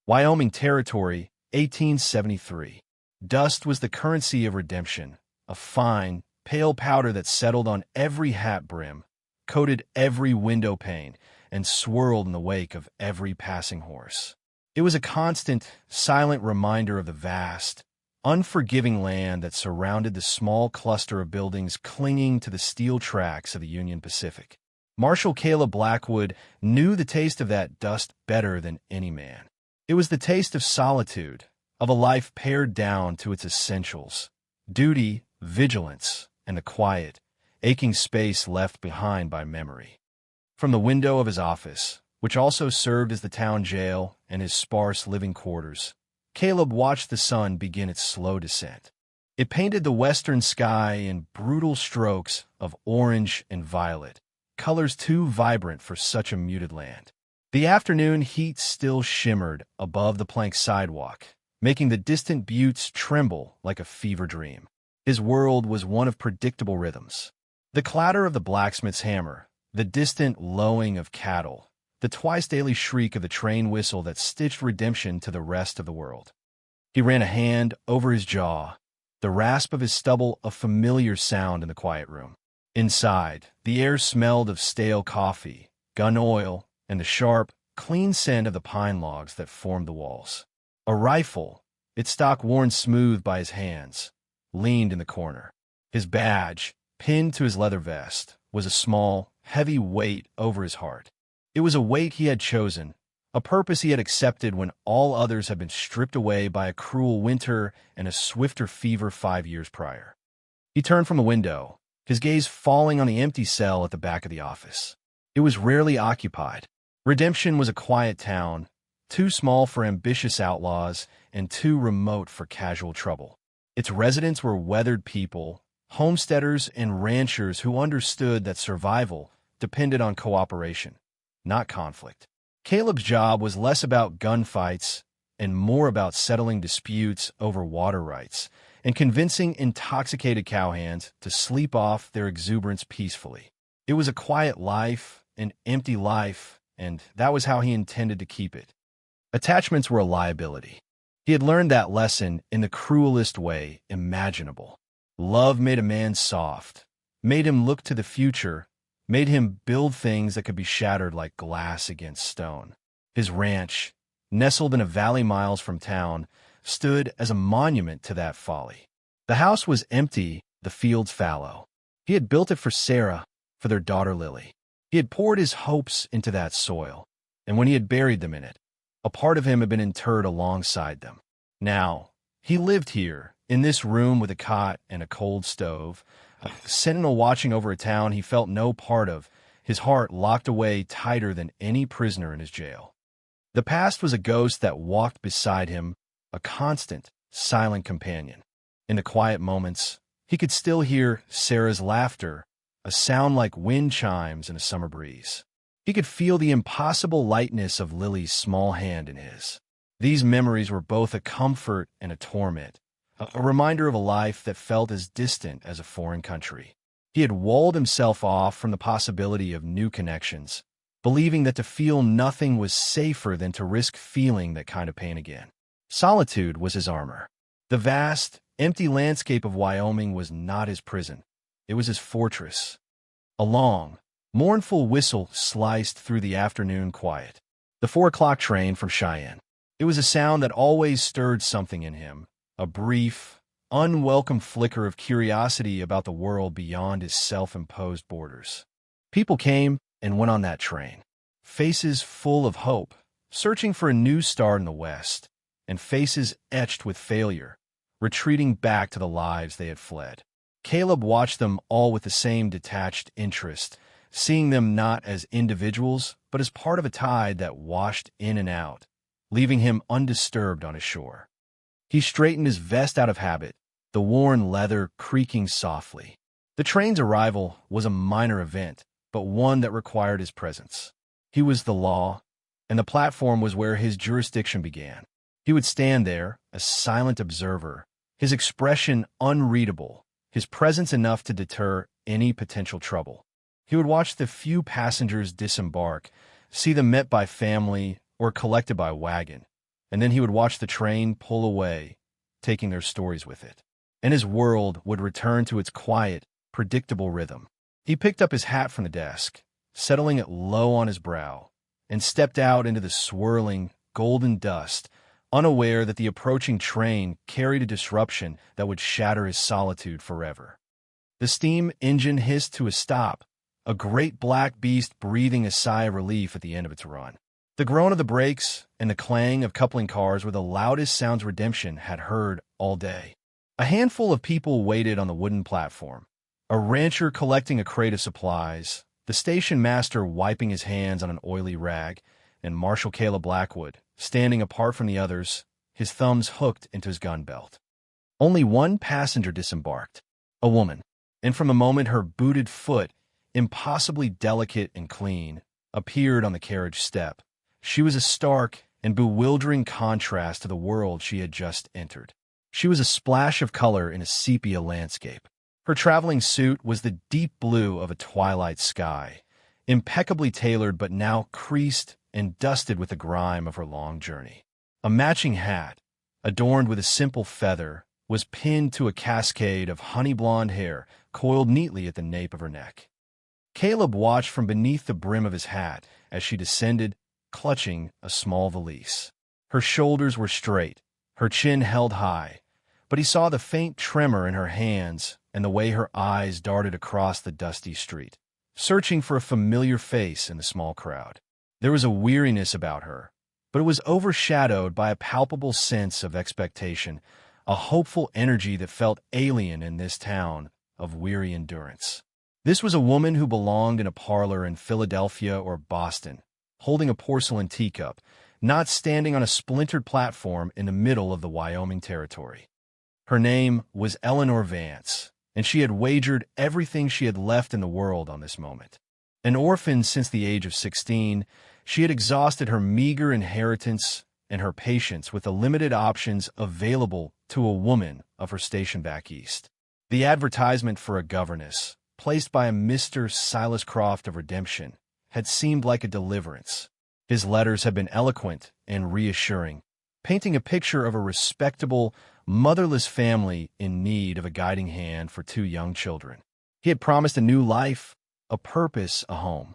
Wyoming Territory, 1873. Dust was the currency of redemption, a fine, pale powder that settled on every hat brim, coated every window pane, and swirled in the wake of every passing horse. It was a constant, silent reminder of the vast, unforgiving land that surrounded the small cluster of buildings clinging to the steel tracks of the Union Pacific. Marshal Caleb Blackwood knew the taste of that dust better than any man. It was the taste of solitude, of a life pared down to its essentials: duty, vigilance, and the quiet, aching space left behind by memory. From the window of his office, which also served as the town jail and his sparse living quarters, Caleb watched the sun begin its slow descent. It painted the western sky in brutal strokes of orange and violet, colors too vibrant for such a muted land. The afternoon heat still shimmered above the plank sidewalk, making the distant buttes tremble like a fever dream. His world was one of predictable rhythms. The clatter of the blacksmith's hammer, the distant lowing of cattle, the twice-daily shriek of the train whistle that stitched redemption to the rest of the world. He ran a hand over his jaw, the rasp of his stubble a familiar sound in the quiet room. Inside, the air smelled of stale coffee, gun oil, and the sharp, clean scent of the pine logs that formed the walls. A rifle, its stock worn smooth by his hands, leaned in the corner. His badge, pinned to his leather vest, was a small, heavy weight over his heart. It was a weight he had chosen, a purpose he had accepted when all others had been stripped away by a cruel winter and a swifter fever 5 years prior. He turned from the window, his gaze falling on the empty cell at the back of the office. It was rarely occupied. Redemption was a quiet town, too small for ambitious outlaws and too remote for casual trouble. Its residents were weathered people, homesteaders and ranchers who understood that survival depended on cooperation, not conflict. Caleb's job was less about gunfights and more about settling disputes over water rights and convincing intoxicated cowhands to sleep off their exuberance peacefully. It was a quiet life, an empty life, and that was how he intended to keep it. Attachments were a liability. He had learned that lesson in the cruelest way imaginable. Love made a man soft, made him look to the future, made him build things that could be shattered like glass against stone. His ranch, nestled in a valley miles from town, stood as a monument to that folly. The house was empty, the fields fallow. He had built it for Sarah, for their daughter Lily. He had poured his hopes into that soil, and when he had buried them in it, a part of him had been interred alongside them. Now, he lived here, in this room with a cot and a cold stove, a sentinel watching over a town he felt no part of, his heart locked away tighter than any prisoner in his jail. The past was a ghost that walked beside him, a constant, silent companion. In the quiet moments, he could still hear Sarah's laughter, a sound like wind chimes in a summer breeze. He could feel the impossible lightness of Lily's small hand in his. These memories were both a comfort and a torment, a reminder of a life that felt as distant as a foreign country. He had walled himself off from the possibility of new connections, believing that to feel nothing was safer than to risk feeling that kind of pain again. Solitude was his armor. The vast, empty landscape of Wyoming was not his prison. It was his fortress. A long, mournful whistle sliced through the afternoon quiet. The 4 o'clock train from Cheyenne. It was a sound that always stirred something in him, a brief, unwelcome flicker of curiosity about the world beyond his self-imposed borders. People came and went on that train, faces full of hope, searching for a new start in the West, and faces etched with failure, retreating back to the lives they had fled. Caleb watched them all with the same detached interest, seeing them not as individuals, but as part of a tide that washed in and out, leaving him undisturbed on his shore. He straightened his vest out of habit, the worn leather creaking softly. The train's arrival was a minor event, but one that required his presence. He was the law, and the platform was where his jurisdiction began. He would stand there, a silent observer, his expression unreadable, his presence enough to deter any potential trouble. He would watch the few passengers disembark, see them met by family or collected by wagon, and then he would watch the train pull away, taking their stories with it. And his world would return to its quiet, predictable rhythm. He picked up his hat from the desk, settling it low on his brow, and stepped out into the swirling, golden dust, unaware that the approaching train carried a disruption that would shatter his solitude forever. The steam engine hissed to a stop, a great black beast breathing a sigh of relief at the end of its run. The groan of the brakes and the clang of coupling cars were the loudest sounds Redemption had heard all day. A handful of people waited on the wooden platform, a rancher collecting a crate of supplies, the station master wiping his hands on an oily rag, and Marshal Caleb Blackwood, standing apart from the others, his thumbs hooked into his gun belt. Only one passenger disembarked, a woman, and from a moment her booted foot, impossibly delicate and clean, appeared on the carriage step. She was a stark and bewildering contrast to the world she had just entered. She was a splash of color in a sepia landscape. Her traveling suit was the deep blue of a twilight sky, impeccably tailored but now creased and dusted with the grime of her long journey. A matching hat, adorned with a simple feather, was pinned to a cascade of honey-blonde hair coiled neatly at the nape of her neck. Caleb watched from beneath the brim of his hat as she descended, clutching a small valise. Her shoulders were straight, her chin held high, but he saw the faint tremor in her hands and the way her eyes darted across the dusty street, searching for a familiar face in the small crowd. There was a weariness about her, but it was overshadowed by a palpable sense of expectation, a hopeful energy that felt alien in this town of weary endurance. This was a woman who belonged in a parlor in Philadelphia or Boston, holding a porcelain teacup, not standing on a splintered platform in the middle of the Wyoming Territory. Her name was Eleanor Vance, and she had wagered everything she had left in the world on this moment. An orphan since the age of 16, she had exhausted her meager inheritance and her patience with the limited options available to a woman of her station back east. The advertisement for a governess, placed by a Mr. Silas Croft of Redemption, had seemed like a deliverance. His letters had been eloquent and reassuring, painting a picture of a respectable, motherless family in need of a guiding hand for two young children. He had promised a new life, a purpose, a home.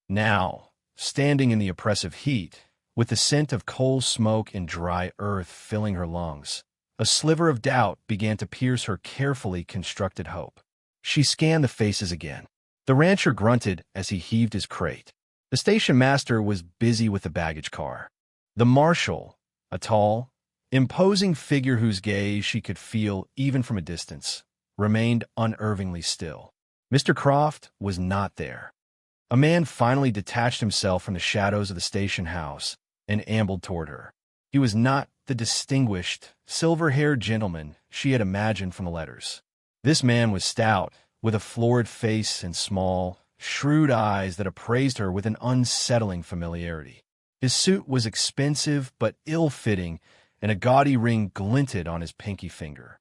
Now, standing in the oppressive heat, with the scent of coal smoke and dry earth filling her lungs, a sliver of doubt began to pierce her carefully constructed hope. She scanned the faces again. The rancher grunted as he heaved his crate. The station master was busy with the baggage car. The marshal, a tall, imposing figure whose gaze she could feel even from a distance, remained unervingly still. Mr. Croft was not there. A man finally detached himself from the shadows of the station house and ambled toward her. He was not the distinguished, silver-haired gentleman she had imagined from the letters. This man was stout, with a florid face and small, shrewd eyes that appraised her with an unsettling familiarity. His suit was expensive but ill-fitting, and a gaudy ring glinted on his pinky finger.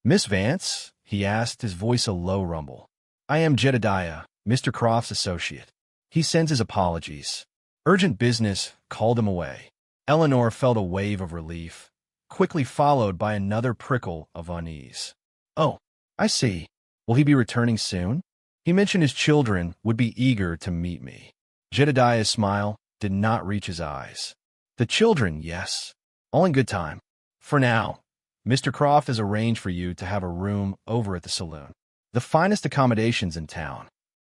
"Miss Vance?" he asked, his voice a low rumble. "I am Jedediah, Mr. Croft's associate. He sends his apologies. Urgent business called him away." Eleanor felt a wave of relief, quickly followed by another prickle of unease. "Oh, I see. Will he be returning soon? He mentioned his children would be eager to meet me." Jedediah's smile did not reach his eyes. "The children, yes. All in good time. For now, Mr. Croft has arranged for you to have a room over at the Saloon. The finest accommodations in town."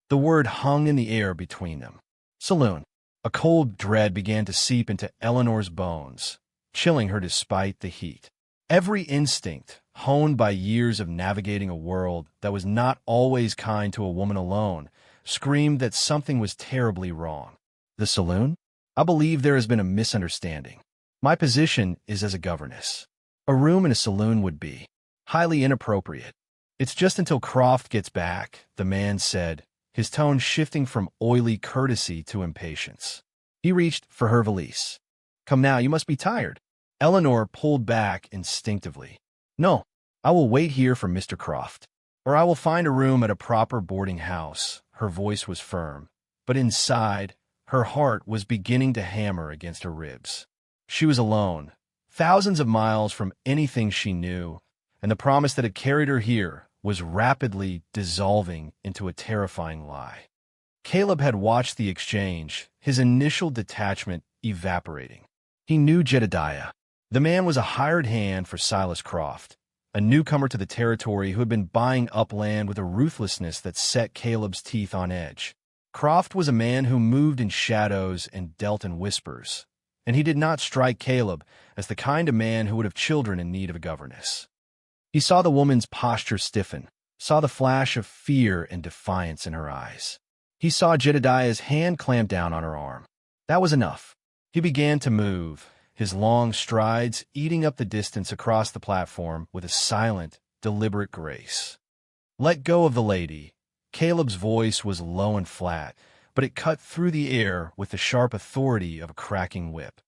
The word hung in the air between them. Saloon. A cold dread began to seep into Eleanor's bones, chilling her despite the heat. Every instinct, honed by years of navigating a world that was not always kind to a woman alone, screamed that something was terribly wrong. "The Saloon? I believe there has been a misunderstanding. My position is as a governess. A room in a saloon would be highly inappropriate." "It's just until Croft gets back," the man said, his tone shifting from oily courtesy to impatience. He reached for her valise. "Come now, you must be tired." Eleanor pulled back instinctively. "No, I will wait here for Mr. Croft, or I will find a room at a proper boarding house." Her voice was firm, but inside, her heart was beginning to hammer against her ribs. She was alone, thousands of miles from anything she knew, and the promise that had carried her here was rapidly dissolving into a terrifying lie. Caleb had watched the exchange, his initial detachment evaporating. He knew Jedediah. The man was a hired hand for Silas Croft, a newcomer to the territory who had been buying up land with a ruthlessness that set Caleb's teeth on edge. Croft was a man who moved in shadows and dealt in whispers, and he did not strike Caleb as the kind of man who would have children in need of a governess. He saw the woman's posture stiffen, saw the flash of fear and defiance in her eyes. He saw Jedediah's hand clamp down on her arm. That was enough. He began to move, his long strides eating up the distance across the platform with a silent, deliberate grace. "Let go of the lady." Caleb's voice was low and flat, but it cut through the air with the sharp authority of a cracking whip.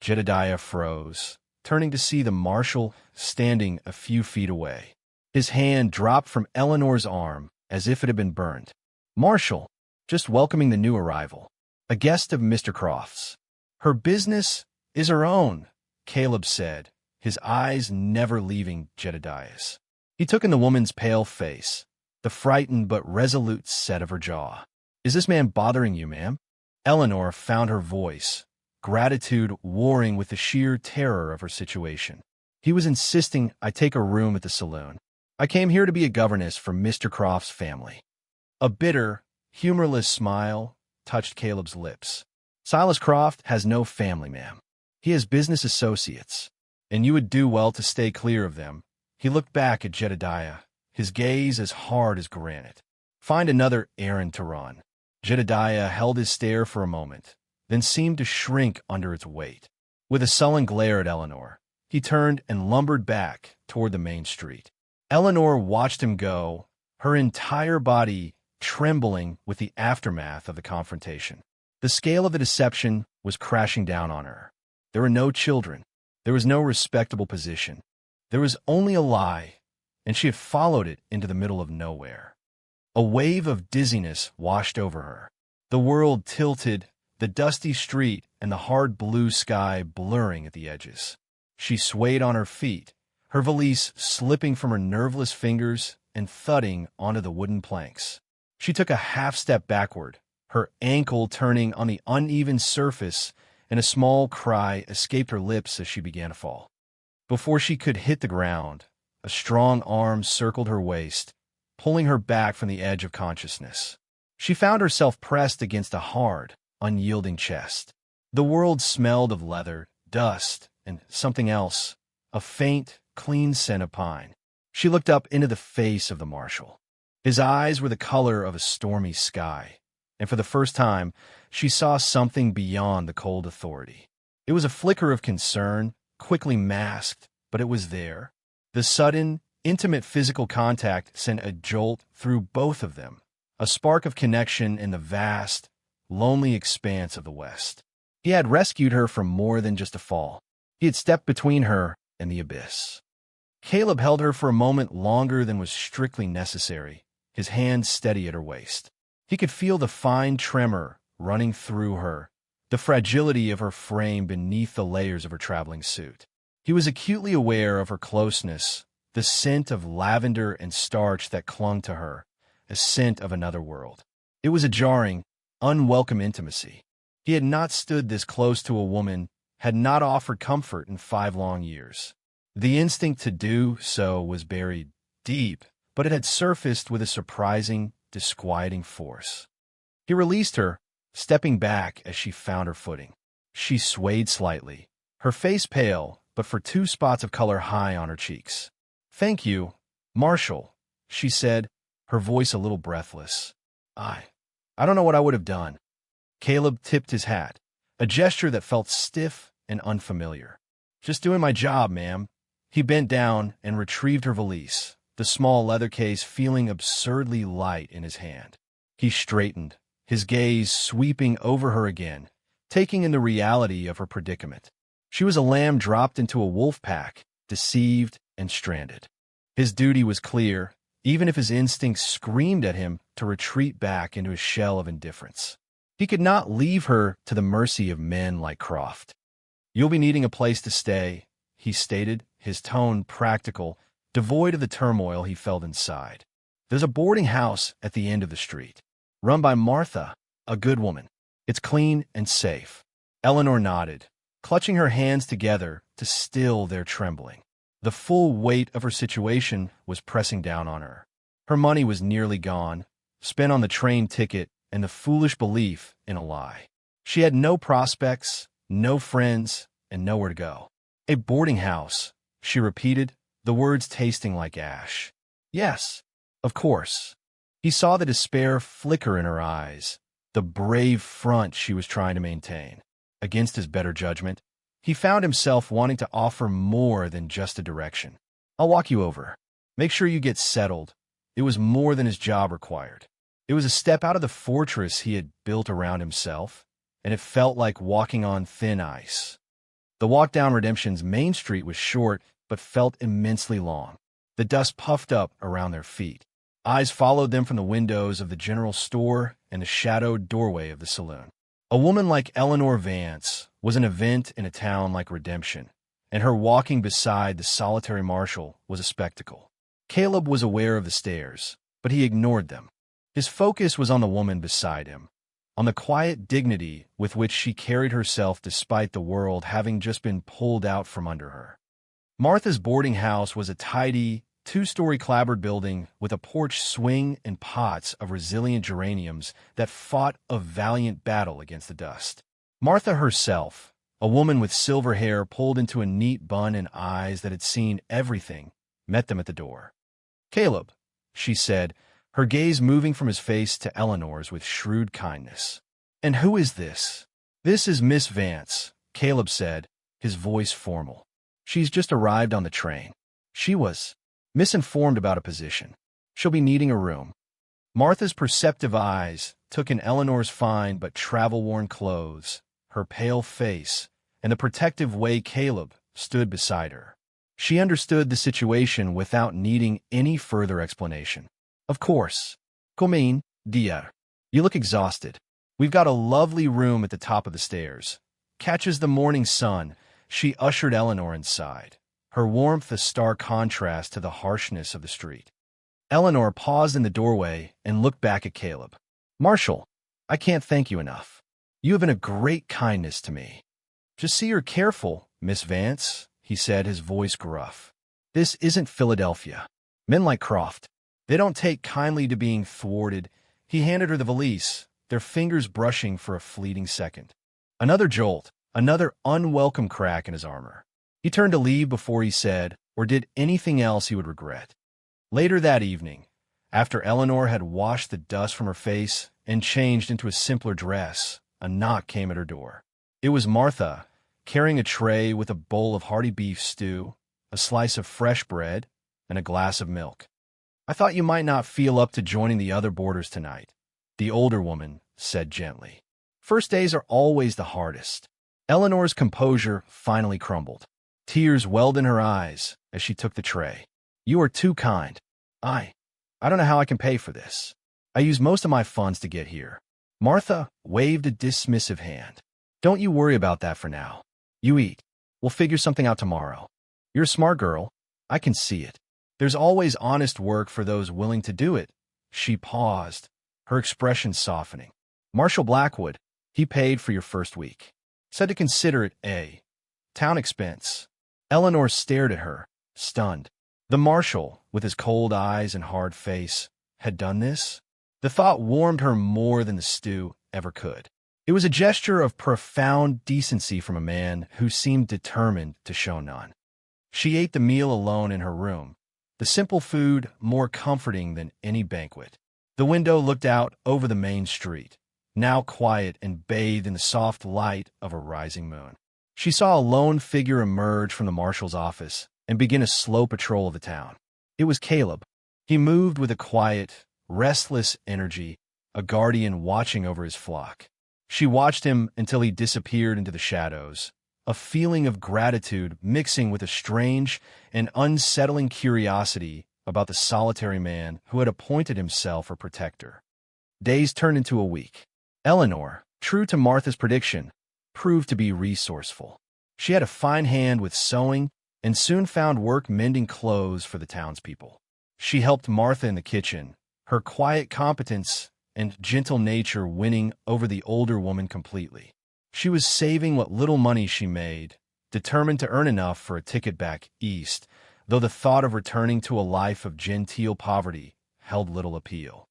Jedediah froze, turning to see the marshal standing a few feet away. His hand dropped from Eleanor's arm as if it had been burned. "Marshal, just welcoming the new arrival, a guest of Mr. Croft's. Her business is her own," Caleb said, his eyes never leaving Jedediah's. He took in the woman's pale face, the frightened but resolute set of her jaw. "Is this man bothering you, ma'am?" Eleanor found her voice, gratitude warring with the sheer terror of her situation. "He was insisting I take a room at the saloon. I came here to be a governess for Mr. Croft's family." A bitter, humorless smile touched Caleb's lips. "Silas Croft has no family, ma'am. He has business associates, and you would do well to stay clear of them." He looked back at Jedediah, his gaze as hard as granite. "Find another errand to run." Jedediah held his stare for a moment, then seemed to shrink under its weight. With a sullen glare at Eleanor, he turned and lumbered back toward the main street. Eleanor watched him go, her entire body trembling with the aftermath of the confrontation. The scale of the deception was crashing down on her. There were no children. There was no respectable position. There was only a lie, and she had followed it into the middle of nowhere. A wave of dizziness washed over her. The world tilted, the dusty street and the hard blue sky blurring at the edges. She swayed on her feet, her valise slipping from her nerveless fingers and thudding onto the wooden planks. She took a half-step backward, her ankle turning on the uneven surface, and a small cry escaped her lips as she began to fall. Before she could hit the ground, a strong arm circled her waist, pulling her back from the edge of consciousness. She found herself pressed against a hard, unyielding chest. The world smelled of leather, dust, and something else, a faint, clean scent of pine. She looked up into the face of the marshal. His eyes were the color of a stormy sky, and for the first time, she saw something beyond the cold authority. It was a flicker of concern, quickly masked, but it was there. The sudden, intimate physical contact sent a jolt through both of them, a spark of connection in the vast, lonely expanse of the West. He had rescued her from more than just a fall. He had stepped between her and the abyss. Caleb held her for a moment longer than was strictly necessary, his hand steady at her waist. He could feel the fine tremor running through her, the fragility of her frame beneath the layers of her traveling suit. He was acutely aware of her closeness, the scent of lavender and starch that clung to her, a scent of another world. It was a jarring, unwelcome intimacy. He had not stood this close to a woman, had not offered comfort in 5 long years. The instinct to do so was buried deep, but it had surfaced with a surprising, disquieting force. He released her, stepping back as she found her footing. She swayed slightly, her face pale, but for 2 spots of color high on her cheeks. "Thank you, Marshal," she said, her voice a little breathless. I don't know what I would have done." Caleb tipped his hat, a gesture that felt stiff and unfamiliar. "Just doing my job, ma'am." He bent down and retrieved her valise, the small leather case feeling absurdly light in his hand. He straightened, his gaze sweeping over her again, taking in the reality of her predicament. She was a lamb dropped into a wolf pack, deceived and stranded. His duty was clear, even if his instincts screamed at him to retreat back into his shell of indifference. He could not leave her to the mercy of men like Croft. "You'll be needing a place to stay," he stated, his tone practical, devoid of the turmoil he felt inside. There's a boarding house at the end of the street, run by Martha, a good woman. It's clean and safe. Eleanor nodded, clutching her hands together to still their trembling. The full weight of her situation was pressing down on her. Her money was nearly gone, spent on the train ticket and the foolish belief in a lie. She had no prospects, no friends, and nowhere to go. A boarding house, she repeated, the words tasting like ash. Yes, of course. He saw the despair flicker in her eyes, the brave front she was trying to maintain. Against his better judgment, he found himself wanting to offer more than just a direction. I'll walk you over. Make sure you get settled. It was more than his job required. It was a step out of the fortress he had built around himself, and it felt like walking on thin ice. The walk down Redemption's main street was short, but felt immensely long. The dust puffed up around their feet. Eyes followed them from the windows of the general store and the shadowed doorway of the saloon. A woman like Eleanor Vance was an event in a town like Redemption, and her walking beside the solitary marshal was a spectacle. Caleb was aware of the stares, but he ignored them. His focus was on the woman beside him, on the quiet dignity with which she carried herself despite the world having just been pulled out from under her. Martha's boarding house was a tidy, two-story clapboard building with a porch swing and pots of resilient geraniums that fought a valiant battle against the dust. Martha herself, a woman with silver hair pulled into a neat bun and eyes that had seen everything, met them at the door. "Caleb," she said, her gaze moving from his face to Eleanor's with shrewd kindness. "And who is this?" "This is Miss Vance," Caleb said, his voice formal. "She's just arrived on the train. She was misinformed about a position. She'll be needing a room." Martha's perceptive eyes took in Eleanor's fine but travel-worn clothes, her pale face, and the protective way Caleb stood beside her. She understood the situation without needing any further explanation. "Of course. Come in, dear. You look exhausted. We've got a lovely room at the top of the stairs. Catches the morning sun." She ushered Eleanor inside, her warmth a stark contrast to the harshness of the street. Eleanor paused in the doorway and looked back at Caleb. "Marshall, I can't thank you enough. You have been a great kindness to me." "Just see you're careful, Miss Vance," he said, his voice gruff. "This isn't Philadelphia. Men like Croft, they don't take kindly to being thwarted." He handed her the valise, their fingers brushing for a fleeting second. Another jolt, another unwelcome crack in his armor. He turned to leave before he said or did anything else he would regret. Later that evening, after Eleanor had washed the dust from her face and changed into a simpler dress, a knock came at her door. It was Martha, carrying a tray with a bowl of hearty beef stew, a slice of fresh bread, and a glass of milk. "I thought you might not feel up to joining the other boarders tonight," the older woman said gently. "First days are always the hardest." Eleanor's composure finally crumbled. Tears welled in her eyes as she took the tray. "You are too kind. I don't know how I can pay for this. I used most of my funds to get here." Martha waved a dismissive hand. "Don't you worry about that for now. You eat. We'll figure something out tomorrow. You're a smart girl. I can see it. There's always honest work for those willing to do it." She paused, her expression softening. "Marshall Blackwood, he paid for your first week. Said to consider it a town expense." Eleanor stared at her, stunned. The marshal, with his cold eyes and hard face, had done this? The thought warmed her more than the stew ever could. It was a gesture of profound decency from a man who seemed determined to show none. She ate the meal alone in her room, the simple food more comforting than any banquet. The window looked out over the main street, now quiet and bathed in the soft light of a rising moon. She saw a lone figure emerge from the marshal's office and begin a slow patrol of the town. It was Caleb. He moved with a quiet, restless energy, a guardian watching over his flock. She watched him until he disappeared into the shadows, a feeling of gratitude mixing with a strange and unsettling curiosity about the solitary man who had appointed himself her protector. Days turned into a week. Eleanor, true to Martha's prediction, proved to be resourceful. She had a fine hand with sewing and soon found work mending clothes for the townspeople. She helped Martha in the kitchen, her quiet competence and gentle nature winning over the older woman completely. She was saving what little money she made, determined to earn enough for a ticket back east, though the thought of returning to a life of genteel poverty held little appeal.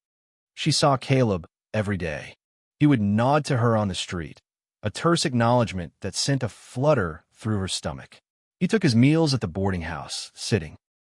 She saw Caleb every day. He would nod to her on the street, a terse acknowledgement that sent a flutter through her stomach. He took his meals at the boarding house, sitting